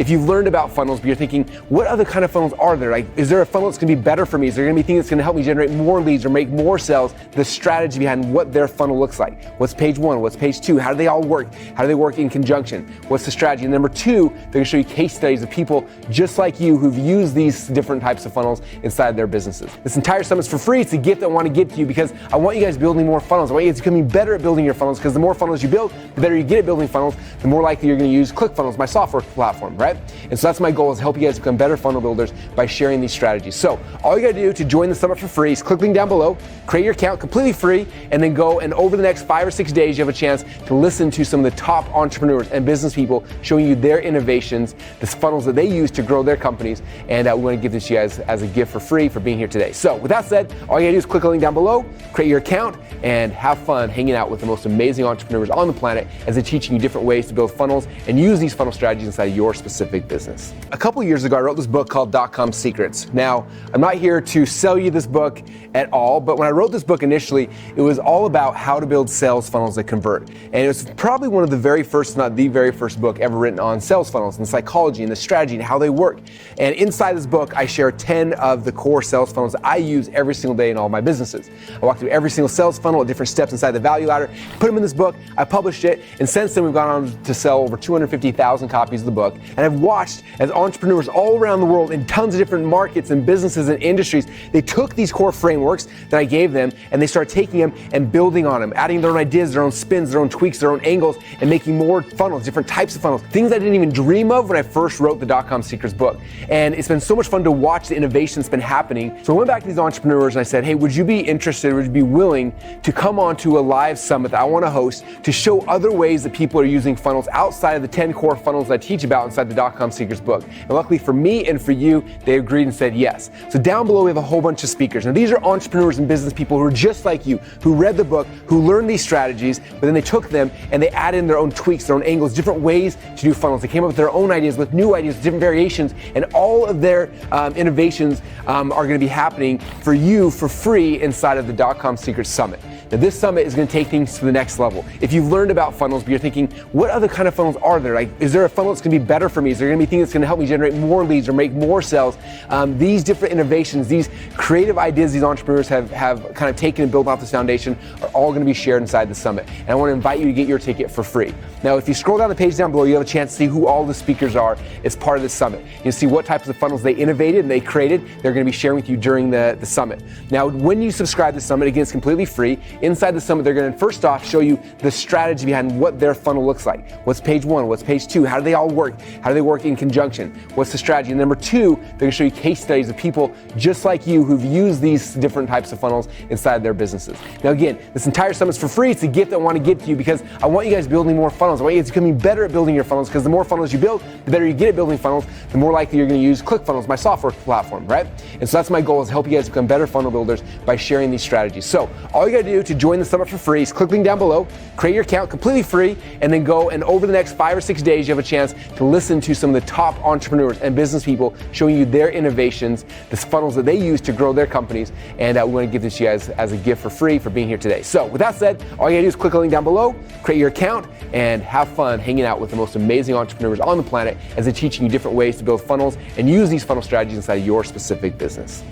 If you've learned about funnels, but you're thinking, what other kind of funnels are there? Like, is there a funnel that's gonna be better for me? Is there gonna be things that's gonna help me generate more leads or make more sales? The strategy behind what their funnel looks like. What's page one? What's page two? How do they all work? How do they work in conjunction? What's the strategy? And number two, they're gonna show you case studies of people just like you who've used these different types of funnels inside their businesses. This entire summit's for free. It's a gift I want to give to you because I want you guys building more funnels. I want you guys becoming better at building your funnels, because the more funnels you build, the better you get at building funnels, the more likely you're going to use ClickFunnels, my software platform, right? And so that's my goal, is to help you guys become better funnel builders by sharing these strategies. So all you got to do to join the summit for free is click the link down below, create your account completely free, and then go, and over the next 5 or 6 days, you have a chance to listen to some of the top entrepreneurs and business people showing you their innovations, the funnels that they use to grow their companies, and we want to give this to you guys as a gift for free for being here today. So with that said, all you gotta do is click the link down below, create your account, and have fun hanging out with the most amazing entrepreneurs on the planet as they're teaching you different ways to build funnels and use these funnel strategies inside your specific business. A couple years ago, I wrote this book called .com Secrets. Now, I'm not here to sell you this book at all, but when I wrote this book initially, it was all about how to build sales funnels that convert. And it was probably one of the very first, if not the very first book ever written on sales funnels and psychology and the strategy and how they work. And inside this book, I share 10 of the core sales funnels that I use every single day in all my businesses. I walk through every single sales funnel at different steps inside the value ladder, put them in this book, I published it, and since then we've gone on to sell over 250,000 copies of the book. And I've watched as entrepreneurs all around the world in tons of different markets and businesses and industries, they took these core frameworks that I gave them and they started taking them and building on them, adding their own ideas, their own spins, their own tweaks, their own angles, and making more funnels, different types of funnels, things I didn't even dream of when I first wrote the .com Secrets book. And it's been so much fun to watch the innovation that's been happening. So I went back to these entrepreneurs and I said, hey, would you be interested, would you be willing to come on to a live summit that I want to host to show other ways that people are using funnels outside of the 10 core funnels that I teach about inside the .com Secrets book? And luckily for me and for you, they agreed and said yes. So down below we have a whole bunch of speakers. Now these are entrepreneurs and business people who are just like you, who read the book, who learned these strategies, but then they took them and they added in their own tweaks, their own angles, different ways to do funnels. They came up with their own ideas, with new ideas, different variations, and all of their innovations are going to be happening for you for free inside of the .com Secrets Summit. Now this summit is going to take things to the next level. If you've learned about funnels, but you're thinking, what other kind of funnels are there? Like, is there a funnel that's going to be better for me? Is there going to be things that's going to help me generate more leads or make more sales? These different innovations, these creative ideas these entrepreneurs have kind of taken and built off this foundation are all going to be shared inside the summit. And I want to invite you to get your ticket for free. Now, if you scroll down the page down below, you have a chance to see who all the speakers are as part of this summit. You'll see what types of funnels they innovated and they created. They're going to be sharing with you during the summit. Now, when you subscribe to the summit, again, it's completely free. Inside the summit, they're going to first off show you the strategy behind what their funnel looks like. What's page one? What's page two? How do they all work? How do they work in conjunction? What's the strategy? And number two, they're going to show you case studies of people just like you who've used these different types of funnels inside their businesses. Now, again, this entire summit's for free. It's a gift I want to give to you because I want you guys building more funnels. I want you guys becoming better at building your funnels, because the more funnels you build, the better you get at building funnels, the more likely you're going to use ClickFunnels, my software platform, right? And so that's my goal, is to help you guys become better funnel builders by sharing these strategies. So all you got to do to join the summit for free is click the link down below, create your account completely free, and then go, and over the next 5 or 6 days, you have a chance to listen to some of the top entrepreneurs and business people showing you their innovations, the funnels that they use to grow their companies, and we want to give this to you guys as a gift for free for being here today. So with that said, all you gotta do is click the link down below, create your account, and have fun hanging out with the most amazing entrepreneurs on the planet as they're teaching you different ways to build funnels and use these funnel strategies inside your specific business.